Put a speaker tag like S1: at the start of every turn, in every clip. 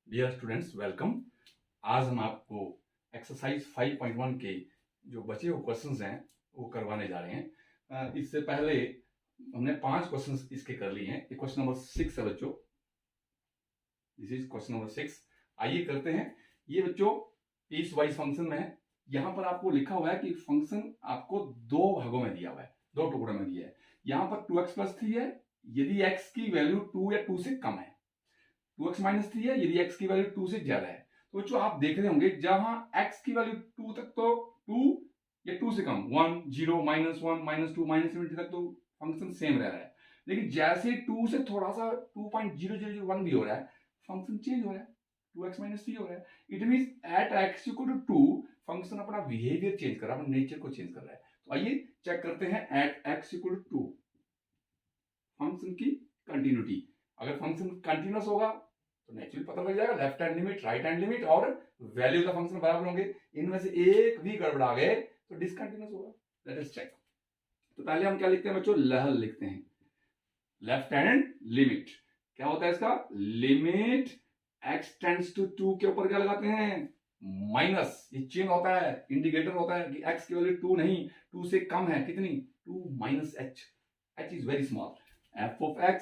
S1: Dear students, welcome. आज हम आपको एक्सरसाइज 5.1 के जो बचे हुए क्वेश्चंस हैं वो करवाने जा रहे हैं। इससे पहले हमने 5 क्वेश्चंस इसके कर लिए हैं। ये क्वेश्चन नंबर 6 है बच्चों। This is question number 6। आइए करते हैं। ये बच्चों पीस वाइज फंक्शन में है। यहाँ पर आपको लिखा हुआ है कि फंक्शन आपको दो भागों में दिया हुआ है, दो टुकड़ों में दिया है। यहाँ पर 2x + 3 है यदि x की वैल्यू 2 या 2 से कम है, 2x - 3 है यदि x की वैल्यू 2 से ज्यादा है। तो बच्चों आप देख रहे होंगे जहां x की वैल्यू 2 तक तो 2 या 2 से कम 1 0 -1 -2 -7 तक तो फंक्शन सेम रह रहा है। लेकिन जैसे 2 से थोड़ा सा 2.0001 भी हो रहा है, फंक्शन चेंज हो रहा है, 2x - 3 हो रहा है। It means at x = 2 function अपना बिहेवियर चेंज कर रहा है, अपने नेचर को चेंज कर रहा है। तो आइए चेक करते हैं एट x = 2 फंक्शन की कंटिन्यूटी। अगर फंक्शन कंटिन्यूअस होगा तो नेचुरली पता लग जाएगा left hand limit, right hand limit और वैल्यू का फंक्शन बराबर होंगे। इनमें से एक भी गड़बड़ा गए तो डिसकंटिन्यूअस होगा। Let us check. तो पहले हम क्या लिखते हैं बच्चों? लहल लिखते हैं। लेफ्ट हैंड लिमिट क्या होता है इसका? लिमिट x टेंड्स टू 2 के ऊपर क्या लगाते हैं? माइनस। ये चिन्ह होता है, इंडिकेटर होता है कि x की वैल्यू 2 नहीं, 2 से कम है। कितनी? 2 - h। h is very small. f of x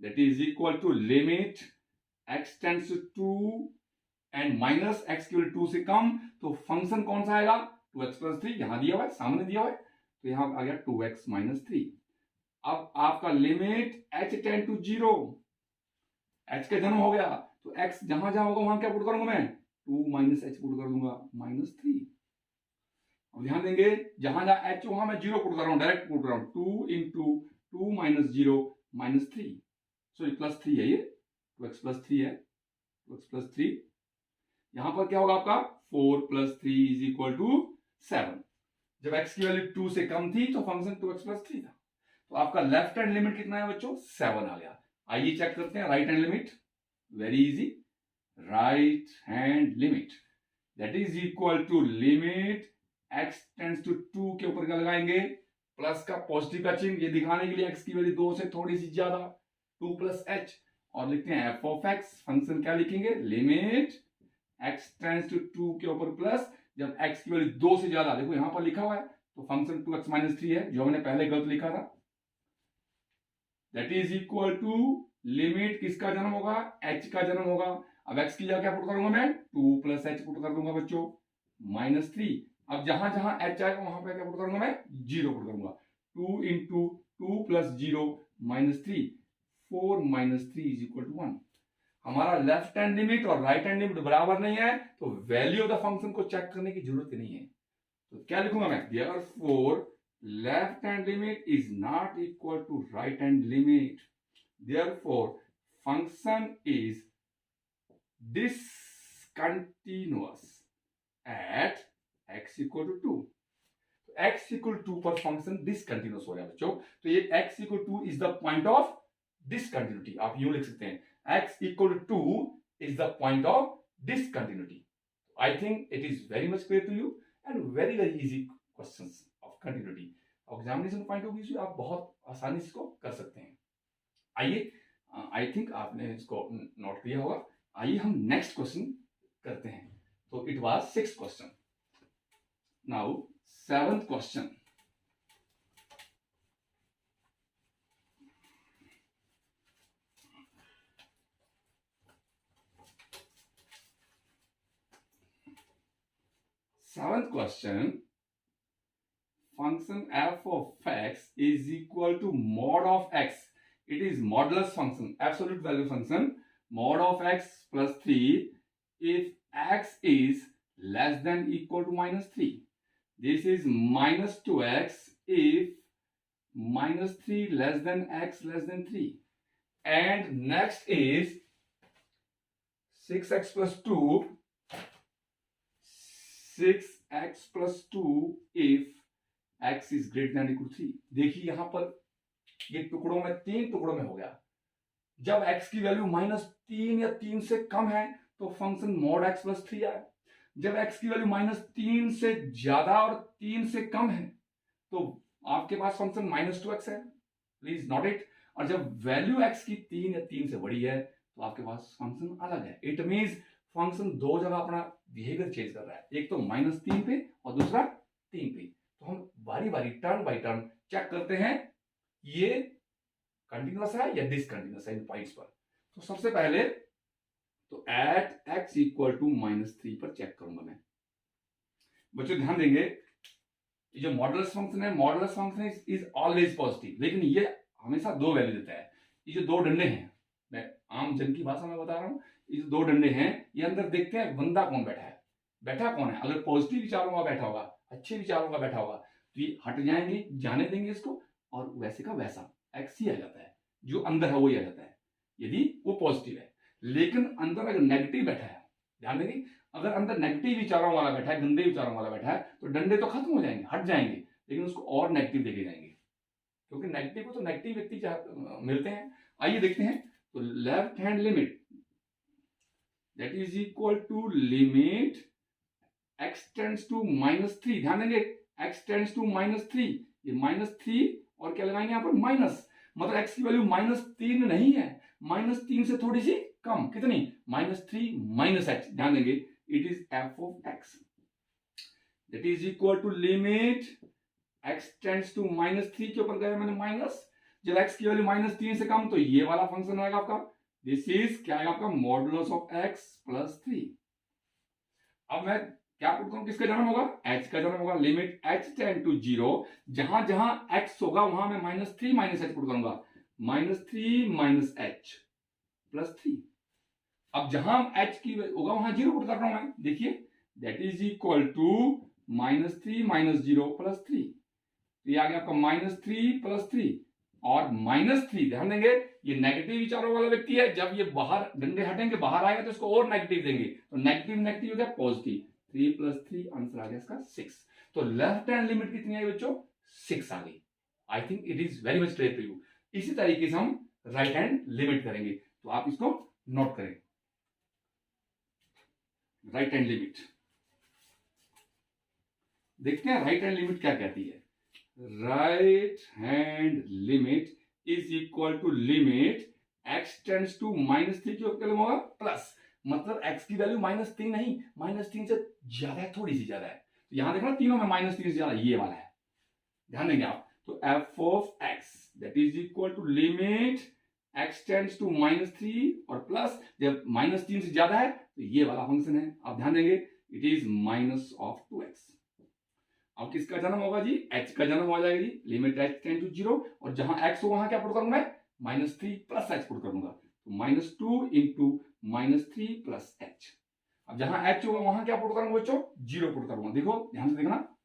S1: that is equal to limit x tends to 2 and minus x की वैल्यू 2 से कम। तो फंक्शन कौन सा आएगा? 2x + 3 यहां दिया हुआ है, सामने दिया हुआ है, तो यहां आ गया 2x - 3। अब आपका limit h tend to 0, h का जन्म हो गया तो x जहां जहां होगा वहां क्या पुट करूंगा मैं? 2 - h पुट कर दूंगा, -3। अब ध्यान देंगे जहां जहां h वहां मैं 0 पुट कर रहा हूं, डायरेक्ट पुट कर रहा हूं। 2 × 2 - 0 -3, सॉरी +3 है, ये 2x + 3 है, 2x + 3। यहां पर क्या होगा आपका? 4 + 3 = 7। जब x की वैल्यू 2 से कम थी तो फंक्शन 2x + 3 था। तो आपका लेफ्ट हैंड लिमिट कितना है बच्चों? 7 आ गया। आइए चेक करते हैं right hand limit. Very easy. Right hand limit that is equal to limit x tends to 2 के ऊपर क्या लगाएंगे? प्लस का पॉजिटिव का चिन्ह, ये दिखाने के लिए x की वैल्यू 2 से थोड़ी सी ज्यादा, 2 + h, और लिखते हैं f of x। फंक्शन क्या लिखेंगे? लिमिट x टेंड्स टू 2 के ऊपर प्लस, जब x की वैल्यू 2 से ज्यादा, देखो यहां पर लिखा हुआ है तो फंक्शन 2x - 3 है जो हमने पहले गलत लिखा था। That is equal to limit किसका जन्म होगा? h का जन्म होगा। अब x की जगह क्या पुट करूंगा मैं? 2 + h पुट कर दूंगा बच्चों, -3। अब जहां जहां h आएगा वहां पे क्या पुट करूंगा मैं? 0 पुट करूंगा। 2 × 2 + 0 -3, 4 - 3 = 1। हमारा लेफ्ट हैंड लिमिट और राइट हैंड लिमिट बराबर नहीं है तो वैल्यू ऑफ द फंक्शन को चेक करने की जरूरत ही नहीं है। तो क्या लिखूंगा मैं? Therefore left hand limit is not equal to right hand limit, therefore function is discontinuous at x = 2। x = 2 पर फंक्शन डिसकंटिन्यूअस हो रहा है बच्चों। तो ये x = 2 is the point of discontinuity. आप यूं लिख सकते हैं, x = 2 is the point of discontinuity. I think it is very much clear to you and very easy questions of continuity. Examination point of view से आप बहुत आसानी से इसको कर सकते हैं। आइए, आई थिंक आपने इसको नोट किया होगा। आइए हम नेक्स्ट क्वेश्चन करते हैं। तो it was 6th question. Now 7th question. Seventh question, function f of x is equal to mod of x. It is modulus function, absolute value function, mod of x plus 3 if x is less than equal to -3. This is -2x if -3 less than x less than 3. And next is 6x plus 2, 6x plus 2 if x is greater than equal to 3। देखिए यहां पर ये टुकड़ों में, 3 टुकड़ों में हो गया। जब x की वैल्यू -3 या 3 से कम है तो फंक्शन mod x plus 3 आए। जब x की वैल्यू -3 से ज्यादा और 3 से कम है तो आपके पास फंक्शन -2x है, प्लीज नोट इट। और जब वैल्यू x की 3 या 3 से बड़ी है तो आपके पास फंक्शन अलग है। इट मीन्स फंक्शन दो जगह अपना बिहेवियर चेंज कर रहा है, एक तो -3 पे और दूसरा 3 पे। तो हम बारी बारी टर्न बाय टर्न चेक करते हैं ये कंटिन्यूअस है या डिसकंटिन्यूअस है इन पॉइंट्स पर। तो सबसे पहले तो एट x इक्वल टू -3 पर चेक करूंगा मैं। बच्चों ध्यान देंगे, ये जो मॉडुलस फंक्शन है, modulus function is always positive, लेकिन ये हमेशा दो वैल्यू देता है। ये जो दो डंडे हैं, मैं आम जन की भाषा में बता रहा हूं, ये जो दो डंडे हैं, ये अंदर देखते हैं बंदा कौन बैठा है, बैठा कौन है। अगर पॉजिटिव विचारों का बैठा होगा, अच्छे विचारों का बैठा होगा, तो ये हट जाएंगे, जाने देंगे इसको, और वैसे का वैसा एक्स ही आ जाता है, जो अंदर है वही आ जाता है, यदि वो पॉजिटिव है। लेकिन अंदर अगर नेगेटिव बैठा है, ध्यान देंगे, अगर अंदर नेगेटिव विचारों वाला बैठा है, गंदे विचारों वाला बैठा है, तो डंडे तो खत्म हो जाएंगे, हट जाएंगे, लेकिन उसको और नेगेटिव देखे जाएंगे, क्योंकि नेगेटिव को तो नेगेटिव व्यक्ति मिलते हैं। आइए देखते हैं, तो left hand limit that is equal to limit x tends to -3। ध्यान देंगे, x टेंड्स टू -3, ये -3 और क्या लगाएंगे यहाँ पर माइनस, मतलब x की वैल्यू -3 नहीं है, -3 से थोड़ी सी कम, कितनी, -3 -h। ध्यान देंगे, it is f of x that is equal to limit x tends to -3 के ऊपर गया मैंने माइनस, जब x की वैल्यू -3 से कम, तो ये वाला फंक्शन आएगा आपका, दिस इज क्या आएगा आपका, मॉडुलस ऑफ x प्लस 3। अब मैं क्या पुट करूं, किसका जन्म होगा, h का जन्म होगा। लिमिट h टेंड टू 0, जहां जहां x होगा वहां मैं -3 -h पुट करूंगा, -3 -h प्लस 3। अब जहां h की होगा वहां 0 पुट कर रहा हूं मैं, देखिए that is equal to -3 -0 plus 3। तो ये आ गया आपका -3 प्लस 3 और -3। ध्यान देंगे, ये नेगेटिव विचारों वाला व्यक्ति है, जब ये बाहर डंडे हटेंगे, बाहर आएगा, तो इसको और नेगेटिव देंगे, तो नेगेटिव नेगेटिव हो गया पॉजिटिव, 3 प्लस 3 आंसर आ गया इसका 6। तो लेफ्ट हैंड लिमिट कितनी आई बच्चों, 6 आ गई। I think it is very much clear to you. इसी तरीके से हम राइट हैंड लिमिट करेंगे, तो आप इसको नोट करें। राइट हैंड लिमिट देखते हैं, राइट हैंड लिमिट क्या कहती है। Right hand limit is equal to limit x tends to -3 के ऊपर होगा प्लस, मतलब x की वैल्यू -3 नहीं, -3 से ज्यादा है, थोड़ी सी ज्यादा है। तो यहां देखना तीनों में -3 से ज्यादा ये वाला है, ध्यान देंगे आप। तो f of x that is equal to limit x tends to -3 और प्लस, जब -3 से ज्यादा है तो ये वाला फंक्शन है। आप ध्यान देंगे, इट इज -2x। अब किसका जन्म होगा जी, h का जन्म हो जाएगा जी। लिमिट h टेंड टू 0 और जहां x हो वहां क्या पुट करूंगा मैं, -3 प्लस h पुट करूंगा, तो -2 इंटू -3 प्लस h। अब जहां h होगा वहां क्या पुट करूंगा बच्चों, 0 पुट करूंगा। देखो ध्यान से देखना,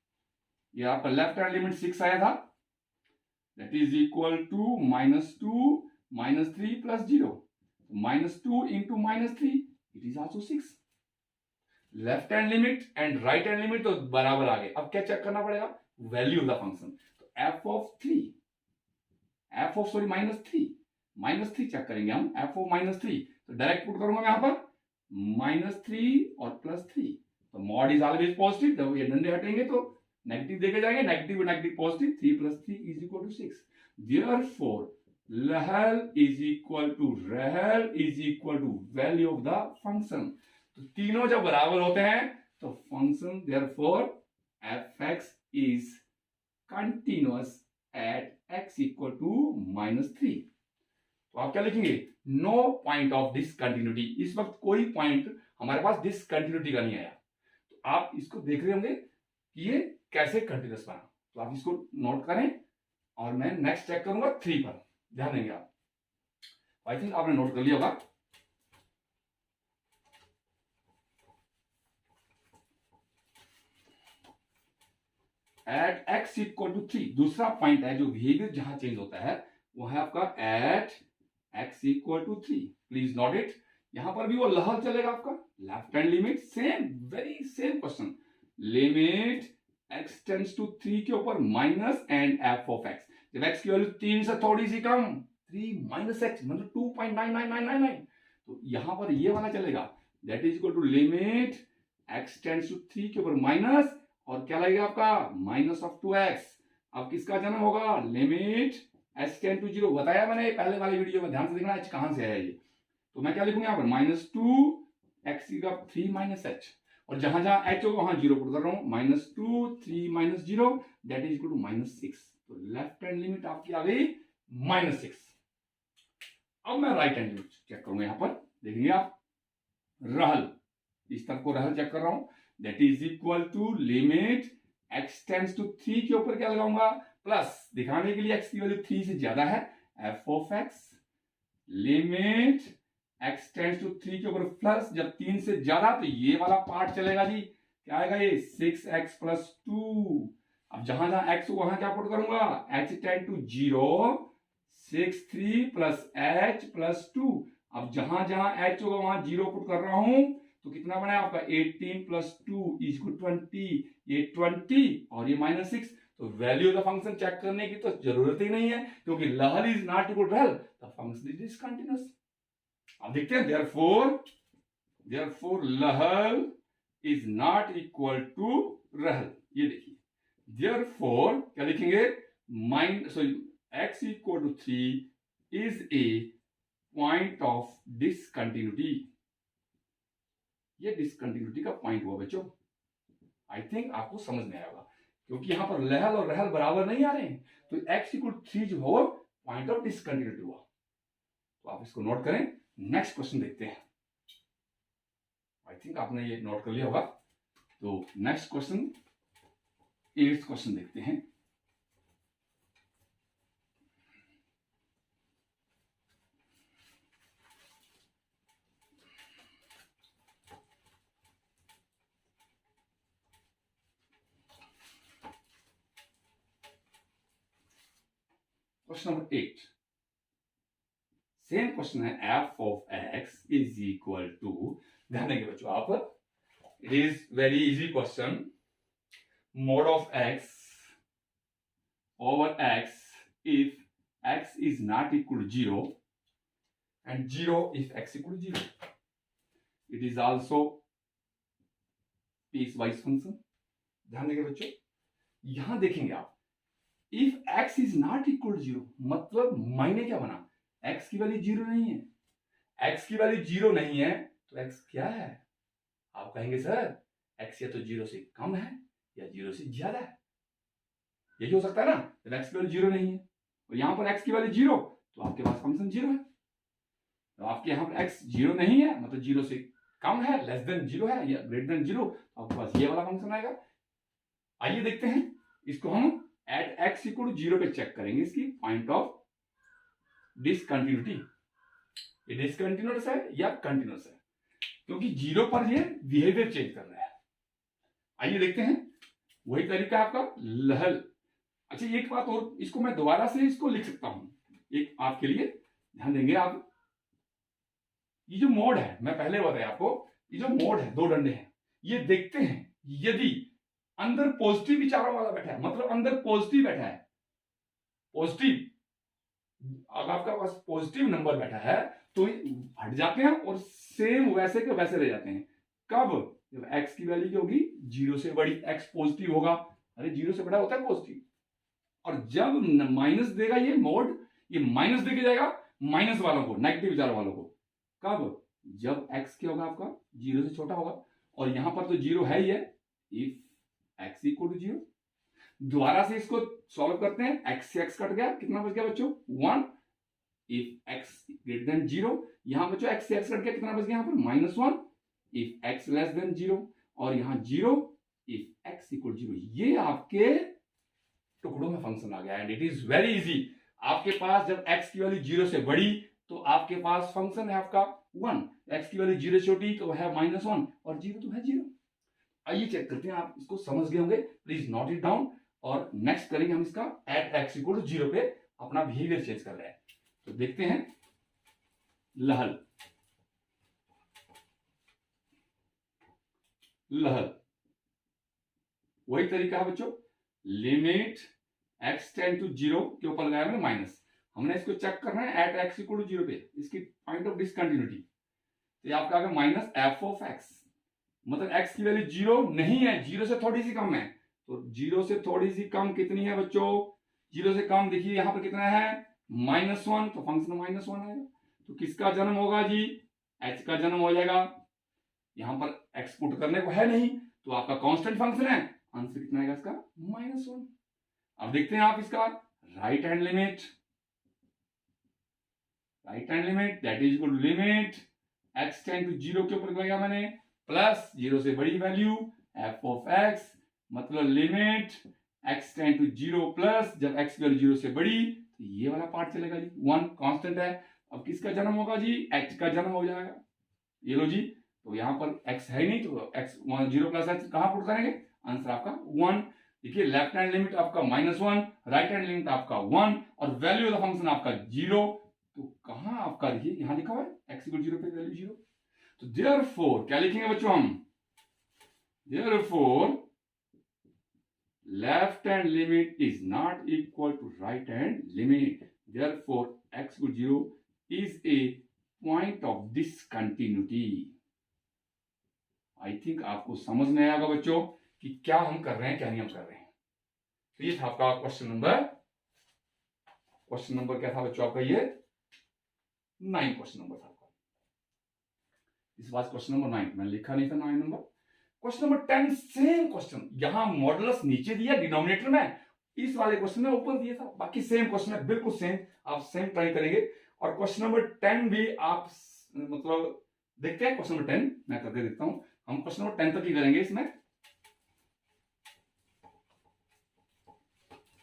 S1: ये आपका लेफ्ट हैंड लिमिट 6 आया था, that is equal to -2 -3 plus 0, -2 into -3 it is also 6। Left hand limit and right hand limit तो बराबर आ गए। अब क्या चेक करना पड़ेगा, वैल्यू ऑफ द फंक्शन। तो f ऑफ सॉरी -3 चेक करेंगे हम, f ऑफ -3, तो डायरेक्ट पुट करूंगा मैं यहां पर -3 और +3। तो मॉड इज ऑलवेज पॉजिटिव, जब ये डंडे हटेंगे तो नेगेटिव देखे जाएंगे, negative negative positive, 3 + 3 is equal to 6। Therefore रहल is equal to value of the function. तो तीनों जब बराबर होते हैं तो function therefore f(x) is continuous at x equal to -3। तो आप क्या लिखेंगे, नो पॉइंट ऑफ डिसकंटिन्यूटी। इस वक्त कोई पॉइंट हमारे पास डिसकंटिन्यूटी का नहीं आया। तो आप इसको देख रहे होंगे कि ये कैसे कंटिन्यूअस बना, तो आप इसको नोट करें और मैं नेक्स्ट चेक करूंगा 3 पर। ध्यान देंगे आप, आई थिंक आपने नोट कर लिया होगा। एट x इक्वल टू 3 दूसरा पॉइंट है, जो बिहेवियर जहां चेंज होता है वो है आपका at x equal to 3। Please note it, यहां पर भी वो लहर चलेगा आपका। Left hand limit same, very same question. Limit x tends to 3 के ऊपर minus and f of x, जब x की वैल्यू 3 से थोड़ी सी कम, 3 -x मतलब 2.99999, तो यहां पर ये वाला चलेगा, that is equal to limit x tends to 3 के ऊपर माइनस और क्या लगेगा आपका -2x। अब किसका जन्म होगा, लिमिट h टेंड टू 0, बताया मैंने पहले वाले वीडियो में, ध्यान से देखना h कहां से आया ये। तो मैं क्या लिखूंगा यहाँ पर -2 का 3 माइनस एच, और जहां जहां एच होगा वहां जीरो पुट कर रहा हूं, -2 3 -0 दैट इज इक्वल टू -6। तो लेफ्ट हैंड लिमिट आपकी आ गई -6। अब मैं राइट हैंड लिमिट चेक करूंगा, यहां पर देखेंगे आप रहल, इस तरफ को रहल चेक कर रहा हूं, that is equal to limit x tends to 3 के ऊपर क्या लगाऊंगा प्लस, दिखाने के लिए x की वैल्यू 3 से ज्यादा है, f of x limit x tends to 3 के ऊपर प्लस, जब 3 से ज्यादा तो ये वाला पार्ट चलेगा जी, क्या आएगा ये 6x + 2। अब जहां जहां x वहां क्या पुट करूंगा, h tend to 0 6 3 plus h + 2। अब जहां जहां h होगा वहां 0 पुट कर रहा हूं, तो कितना बना आपका 18 + 2 = 20, ये 20 और ये -6। तो value of the function check करने की तो जरूरत ही नहीं है, क्योंकि लहल इज नॉट इक्वल रहल, द फंक्शन इज डिसकंटिन्यूअस। अब देखते हैं therefore लहल इज नॉट इक्वल टू रहल। ये देखिए therefore क्या लिखेंगे, x = 3 is a point of discontinuity. ये डिसकंटिन्यूटी का पॉइंट हुआ बच्चों, आई थिंक आपको समझ में आएगा, क्योंकि यहां पर लहल और रहल बराबर नहीं आ रहे हैं, तो x = 3 जो हो पॉइंट ऑफ डिसकंटिन्यूटी हुआ। तो आप इसको नोट करें। नेक्स्ट क्वेश्चन देखते हैं, आई थिंक आपने ये नोट कर लिया होगा। तो नेक्स्ट क्वेश्चन 8th क्वेश्चन देखते हैं। क्वेश्चन नंबर 8, सेम क्वेश्चन है, f of x is equal to, ध्यान देंगे बच्चों आप, it is very easy question, mod of x over x if x is not equal to 0 and 0 if x equal to 0. It is also piecewise function। ध्यान देंगे बच्चों, यहां देखेंगे आप if x is not equal to 0, मतलब मायने क्या बना, x की वैल्यू 0 नहीं है, x की वैल्यू 0 नहीं है तो x क्या है, आप कहेंगे सर x या तो 0 से कम है या 0 से ज्यादा है, यही हो सकता है ना, जब x की वैल्यू 0 नहीं है और यहां पर x की वैल्यू 0, तो आपके पास फंक्शन 0 है। तो आपके यहां पर x 0 नहीं है, मतलब 0 से कम है, लेस देन 0 है या ग्रेटर देन 0, तो आपके पास ये वाला फंक्शन आएगा। आइए देखते हैं इसको हम एट x = 0 पे चेक करेंगे, इसकी पॉइंट ऑफ डिसकंटिन्यूटी, ये डिसकंटिन्यूअस है या कंटिन्यूअस है, क्योंकि 0 पर ये बिहेवियर चेंज कर रहा है। आइए देखते हैं, वही तरीका आपका लहल। अच्छा एक बात और, इसको मैं दोबारा से इसको लिख सकता हूं, एक आपके लिए ध्यान देंगे आप, ये जो मोड है मैं पहले बताया आपको, ये जो मोड है 2 डंडे हैं, ये देखते हैं यदि अंदर पॉजिटिव विचारों वाला बैठा है, मतलब अंदर पॉजिटिव बैठा है, पॉजिटिव, अगर आपका पास पॉजिटिव नंबर बैठा है तो हट जाते हैं और सेम वैसे के वैसे रह जाते हैं। कब, जब x की वैल्यू क्या होगी 0 से बड़ी, x पॉजिटिव होगा, अरे 0 से बड़ा होता है पॉजिटिव, और जब माइनस देगा ये मोड, ये माइनस देके जाएगा माइनस वालों को, नेगेटिव विचार वालों को। कब, जब x क्या होगा आपका 0 से छोटा होगा, और यहां पर तो 0 है ही है, इफ x = 0। दोबारा से इसको सॉल्व करते हैं, x से x कट गया, कितना बच गया बच्चों 1, इफ x > 0, यहां बच्चों x से x कट गया, कितना बच गया यहां पर -1, इफ x < 0, और यहां 0 इफ x = 0। ये आपके टुकड़ों में फंक्शन आ गया, and it is very easy. आपके पास जब x की वैल्यू 0 से बड़ी तो आपके पास फंक्शन है आपका 1, x की वैल्यू 0 से छोटी तो है -1, और 0 तो है 0। आइए चेक करते हैं, आप इसको समझ गए होंगे, प्लीज नोट इट डाउन, और नेक्स्ट करेंगे हम इसका एट x = 0 पे अपना बिहेवियर चेंज कर रहे हैं। तो देखते हैं लहल, लहल वही तरीका है बच्चों, लिमिट x टेंड टू 0 के ऊपर लगाया मैंने माइनस, हमने इसको चेक करना है एट x = 0 पे, इसकी पॉइंट ऑफ डिसकंटिन्यूटी। तो ये आपका आ गया -f of x, मतलब x की वैल्यू 0 नहीं है, 0 से थोड़ी सी कम है, तो 0 से थोड़ी सी कम कितनी है बच्चों, 0 से कम देखिए यहां पर कितना है -1, तो फंक्शन -1 आएगा। तो किसका जन्म होगा जी, h का जन्म हो जाएगा, यहां पर x पुट करने को है नहीं तो आपका कांस्टेंट फंक्शन है, आंसर कितना आएगा इसका -1। अब देखते हैं आप इसका right hand limit, that is equal to limit x tend to 0 के ऊपर लगाया मैंने, प्लस 0 से बड़ी वैल्यू f ऑफ x, मतलब limit x tend to 0 plus जब x की वैल्यू 0 से बड़ी तो ये वाला पार्ट चलेगा जी, 1 कांस्टेंट है। अब किसका जन्म होगा जी, h का जन्म हो जाएगा, ये लो जी, तो यहां पर x है ही नहीं तो x 0 प्लस h कहां पुट करेंगे, आंसर आपका 1। देखिए लेफ्ट हैंड लिमिट आपका -1, राइट हैंड लिमिट आपका 1 और वैल्यू ऑफ द फंक्शन आपका 0, तो कहां आपका देखिए यहां लिखा हुआ है x 0 पे वैल्यू 0, तो देयरफॉर क्या लिखेंगे बच्चों हम, therefore left hand limit is not equal to right hand limit, therefore x equal 0 is a point of discontinuity। I think आपको समझ में आएगा बच्चों कि क्या हम कर रहे हैं क्या नहीं हम कर रहे हैं। तो ये था आपका क्वेश्चन नंबर क्या था बच्चों आपका, ये 9 क्वेश्चन नंबर था आपका, इस बात क्वेश्चन नंबर 9 मैंने लिखा नहीं था 9 number. Question number 10 same question, यहां मॉडुलस नीचे दिया डिनोमिनेटर में, इस वाले क्वेश्चन में ऊपर दिया था, बाकी सेम क्वेश्चन है बिल्कुल सेम, आप सेम ट्राई करेंगे। और क्वेश्चन नंबर 10 भी आप मतलब देखते हैं, क्वेश्चन नंबर 10 मैं करके देखता हूं, हम क्वेश्चन नंबर 10 तक ही करेंगे, इसमें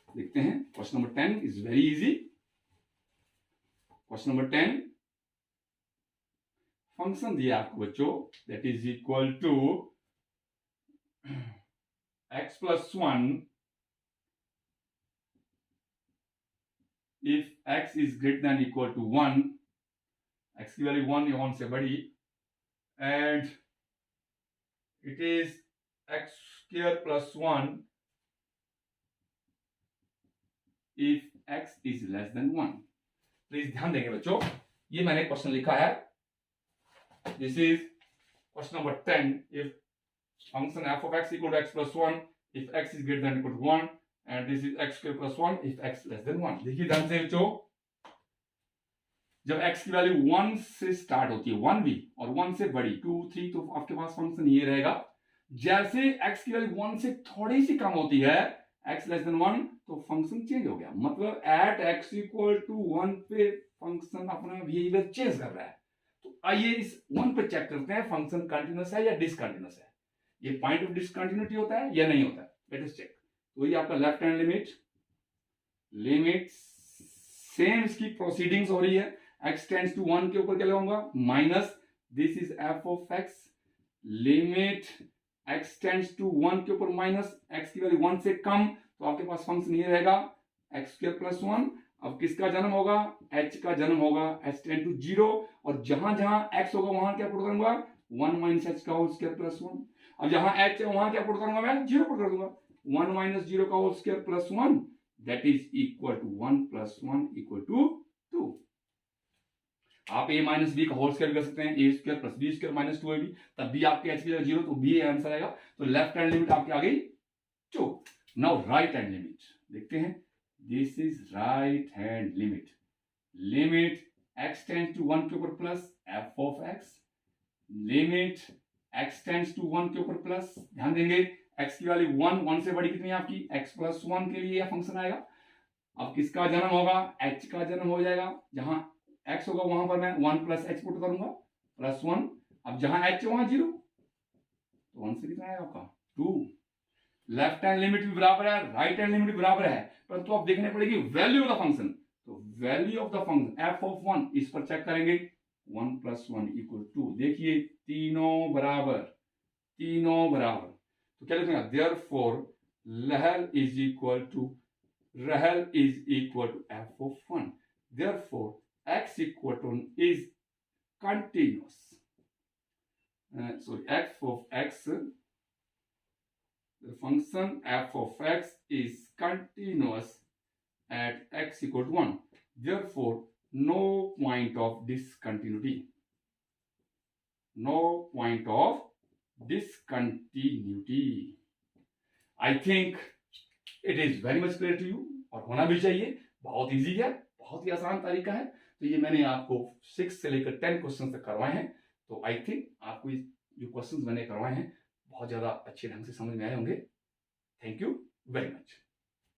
S1: देखते हैं। Question number 10 is very easy. Question number 10 function दिया आपको बच्चों, that is equal to x plus 1 if x is greater than equal to 1, x की वैल्यू 1 या 1 से बड़ी, and it is x square plus 1 if x is less than 1। Please ध्यान देंगे बच्चों, ये मैंने क्वेश्चन लिखा है, this is question number 10, if function f of x equal to x plus 1 if x is greater than equal to 1 and this is x square plus 1 if x less than 1। देखिए ध्यान से बच्चों, जब x की value 1 से start होती है 1 भी और 1 से बड़ी 2 3, तो आपके पास फंक्शन ये रहेगा। जैसे x की वैल्यू 1 से थोड़ी सी कम होती है x लेस देन 1 तो फंक्शन चेंज हो गया, मतलब एट x इक्वल टू 1 पे फंक्शन अपना बिहेवियर चेंज कर रहा है। तो आइए इस 1 पे चेक करते हैं फंक्शन कंटिन्यूअस है या डिसकंटिन्यूअस है, ये पॉइंट ऑफ डिसकंटिन्यूटी होता है या नहीं होता है, लेट अस चेक। तो ये आपका लेफ्ट हैंड लिमिट सेम इसकी प्रोसीडिंग्स हो रही है, x टेंड्स टू 1 के ऊपर क्या लगाऊंगा minus, this is f of x, limit x tends to 1 के ऊपर माइनस, x की वैल्यू 1 से कम तो आपके पास फंक्शन ये रहेगा x स्क्वायर प्लस 1। अब किसका जन्म होगा, h का जन्म होगा, h टेंड टू 0 और जहां जहां x होगा वहां क्या पुट करूंगा 1 माइनस h का होल स्क्वायर प्लस 1। अब जहां h है वहां क्या पुट करूंगा मैं 0 पुट कर दूंगा, 1 माइनस 0 का whole square plus 1 that is equal to 1 plus 1 equal to 2। आप a माइनस बी का होल स्क्वायर कर सकते हैं, a square plus B square minus 2 ab, तब भी आपके h की जगह 0 तो b आंसर आएगा। तो लेफ्ट हैंड लिमिट आपकी आ गई 2। नाउ राइट हैंड लिमिट देखते हैं, this is right hand limit x tends to 1 के ऊपर plus f of x, limit x tends to 1 के ऊपर प्लस, ध्यान देंगे x की वैल्यू 1 से बड़ी कितनी है आपकी x प्लस 1 के लिए यह फंक्शन आएगा। अब किसका जन्म होगा, h का जन्म हो जाएगा, जहां x होगा वहां पर मैं 1 प्लस h पुट करूंगा प्लस 1। अब जहां h वहां 0 तो 1 से कितना आएगा आपका 2। लेफ्ट हैंड लिमिट भी बराबर है, राइट हैंड लिमिट भी बराबर है, परंतु आप देखने पड़ेगी वैल्यू ऑफ द फंक्शन। तो value of the function f of 1 इस पर चेक करेंगे, 1 प्लस 1 इक्वल 2। देखिए तीनों बराबर, तो क्या लिखेंगे, देयरफॉर रहल is equal to f of 1, therefore x equal to is continuous, f of x, the function f of x is continuous at x equal to 1, therefore no point of discontinuity, I think it is very much clear to you, और होना भी चाहिए, बहुत easy है, बहुत ही आसान तरीका है। तो ये मैंने आपको 6 से लेकर 10 क्वेश्चन तक करवाए हैं, तो आई थिंक आपको जो क्वेश्चंस मैंने करवाए हैं बहुत ज़्यादा अच्छे ढंग से समझ में आए होंगे। Thank you very much.